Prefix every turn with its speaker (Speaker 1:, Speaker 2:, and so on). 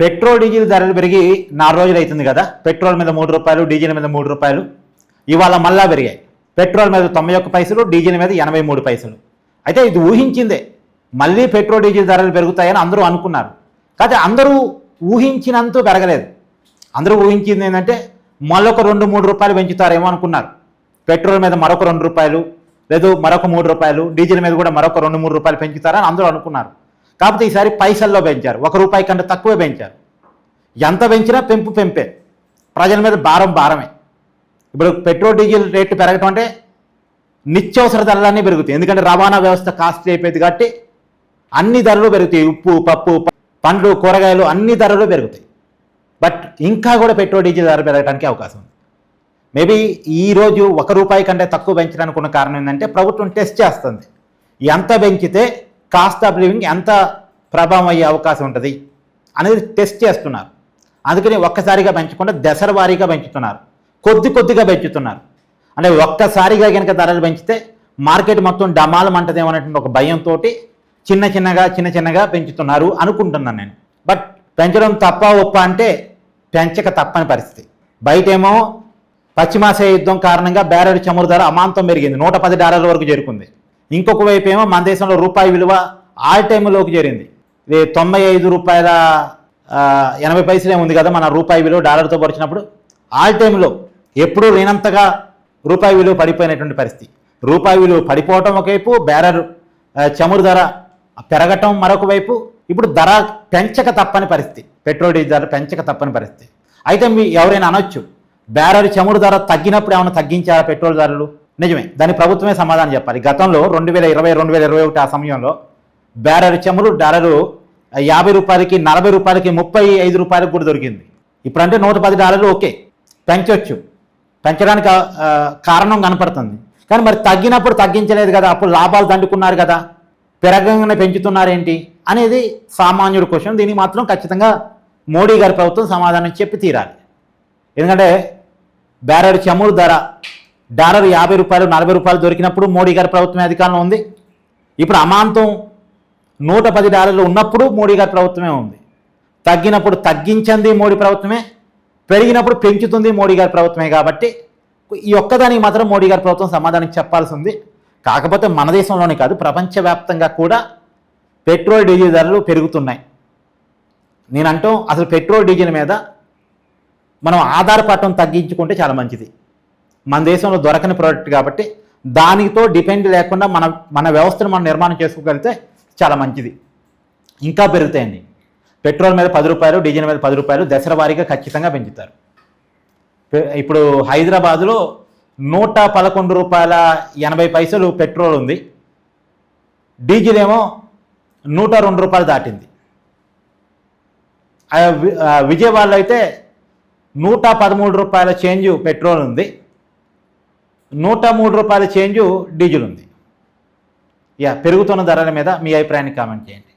Speaker 1: Petrol diesel ధరలు పెరిగి 4 రోజులు అవుతుంది కదా. పెట్రోల్ మీద 3 రూపాయలు, డీజిల్ మీద 3 రూపాయలు. ఇవాళ మళ్ళా పెరిగాయి. పెట్రోల్ మీద 91 పైసలు, డీజిల్ మీద 83 పైసలు. అయితే ఇది ఊహించిందే, మళ్ళీ పెట్రోల్ డీజిల్ ధరలు పెరుగుతాయని అందరూ అనుకున్నారు. కాకపోతే అందరూ ఊహించినంత పెరగలేదు. అందరూ ఊహించింది ఏంటంటే మరొక 2-3 రూపాయలు పెంచుతారేమో అనుకున్నారు. పెట్రోల్ మీద మరొక 2 రూపాయలు, లేదు మరొక 3 రూపాయలు, డీజిల్ మీద కూడా మరొక 2-3 రూపాయలు పెంచుతారని అందరూ అనుకున్నారు. కాకపోతే ఈసారి పైసల్లో పెంచారు. 1 రూపాయి కంటే తక్కువే పెంచారు. ఎంత పెంచినా పెంపే. ప్రజల మీద భారమే. ఇప్పుడు పెట్రోల్ డీజిల్ రేట్లు పెరగటం అంటే నిత్యావసర ధరలన్నీ పెరుగుతాయి. ఎందుకంటే రవాణా వ్యవస్థ కాస్ట్లీ అయిపోయింది కాబట్టి అన్ని ధరలు పెరుగుతాయి. ఉప్పు, పప్పు, పండ్లు, కూరగాయలు అన్ని ధరలు పెరుగుతాయి. బట్ ఇంకా కూడా పెట్రోల్ డీజిల్ ధర పెరగడానికి అవకాశం ఉంది. మేబీ ఈరోజు 1 రూపాయి కంటే తక్కువ పెంచడానికి ఉన్న కారణం ఏంటంటే ప్రభుత్వం టెస్ట్ చేస్తుంది. ఎంత పెంచితే కాస్ట్ ఆఫ్ లివింగ్ ఎంత ప్రభావం అయ్యే అవకాశం ఉంటుంది అనేది టెస్ట్ చేస్తున్నారు. అందుకని ఒక్కసారిగా పెంచకుండా దశల వారీగా పెంచుతున్నారు, కొద్దిగా పెంచుతున్నారు. అంటే ఒక్కసారిగా కనుక ధరలు పెంచితే మార్కెట్ మొత్తం డమాలం అంటదేమో అనేటువంటి ఒక భయంతో చిన్నగా పెంచుతున్నారు అనుకుంటున్నాను నేను. బట్ పెంచడం తప్ప ఒప్ప అంటే పెంచక తప్పని పరిస్థితి. బయటేమో పశ్చిమాసియా యుద్ధం కారణంగా బ్యారెల్ చమురు ధర అమాంతం పెరిగింది, $110 వరకు చేరుకుంది. ఇంకొక వైపు ఏమో మన దేశంలో రూపాయి విలువ ఆల్ టైమ్లోకి చేరింది. ఇది 95 రూపాయల 80 పైసలే ఉంది కదా మన రూపాయి విలువ డాలర్తో పోల్చినప్పుడు. ఆల్ టైంలో ఎప్పుడూ లేనంతగా రూపాయి విలువ పడిపోయినటువంటి పరిస్థితి. రూపాయి విలువ పడిపోవటం ఒకవైపు, బ్యారెల్ చమురు ధర పెరగటం మరొక వైపు. ఇప్పుడు ధర పెంచక తప్పని పరిస్థితి, పెట్రోల్ డీజిల్ ధర పెంచక తప్పని పరిస్థితి. అయితే ఎవరైనా అనొచ్చు, బ్యారెల్ చమురు ధర తగ్గినప్పుడు ఏమైనా తగ్గించారా పెట్రోల్ ధరలు? నిజమే, దాని ప్రభుత్వమే సమాధానం చెప్పాలి. గతంలో 2020, 2021 ఆ సమయంలో బ్యారెల్ చమురు ధరలు 50 రూపాయలకి, 40 రూపాయలకి, 35 రూపాయలకు కూడా దొరికింది. ఇప్పుడంటే $110 ఓకే, పెంచవచ్చు, పెంచడానికి కారణం కనపడుతుంది. కానీ మరి తగ్గినప్పుడు తగ్గించలేదు కదా, అప్పుడు లాభాలు దండుకున్నారు కదా, పెరగంగానే పెంచుతున్నారేంటి అనేది సామాన్యుడి క్వశ్చన్. దీనికి మాత్రం ఖచ్చితంగా మోడీ గారి ప్రభుత్వం సమాధానం చెప్పి తీరాలి. ఎందుకంటే బ్యారెల్ చమురు ధర డాలర్ 50 రూపాయలు, 40 రూపాయలు దొరికినప్పుడు మోడీ గారి ప్రభుత్వమే అధికారంలో ఉంది. ఇప్పుడు అమాంతం $110 ఉన్నప్పుడు మోడీ గారి ప్రభుత్వమే ఉంది. తగ్గినప్పుడు తగ్గించింది మోడీ ప్రభుత్వమే, పెరిగినప్పుడు పెంచుతుంది మోడీ గారి ప్రభుత్వమే. కాబట్టి ఈ ఒక్కదానికి మాత్రం మోడీ గారి ప్రభుత్వం సమాధానం చెప్పాల్సి ఉంది. కాకపోతే మన దేశంలోనే కాదు, ప్రపంచవ్యాప్తంగా కూడా పెట్రోల్ డీజిల్ ధరలు పెరుగుతున్నాయి. నేనంటూ అసలు పెట్రోల్ డీజిల్ మీద మనం ఆధారపడటం తగ్గించుకుంటే చాలా మంచిది. మన దేశంలో దొరకని ప్రోడక్ట్ కాబట్టి దానితో డిపెండ్ లేకుండా మన వ్యవస్థను మనం నిర్మాణం చేసుకోగలిగితే చాలా మంచిది. ఇంకా పెరుగుతాయండి. పెట్రోల్ మీద 10 రూపాయలు, డీజిల్ మీద 10 రూపాయలు దశల వారీగా ఖచ్చితంగా పెంచుతారు. ఇప్పుడు హైదరాబాదులో 111 రూపాయల 80 పైసలు పెట్రోల్ ఉంది, డీజిల్ ఏమో 102 రూపాయలు దాటింది. విజయవాడలో అయితే 113 రూపాయల చేంజ్ పెట్రోల్ ఉంది, 103 రూపాయల చేంజ్ డీజిల్ ఉంది. పెరుగుతున్న ధరల మీద మీ అభిప్రాయాన్ని కామెంట్ చేయండి.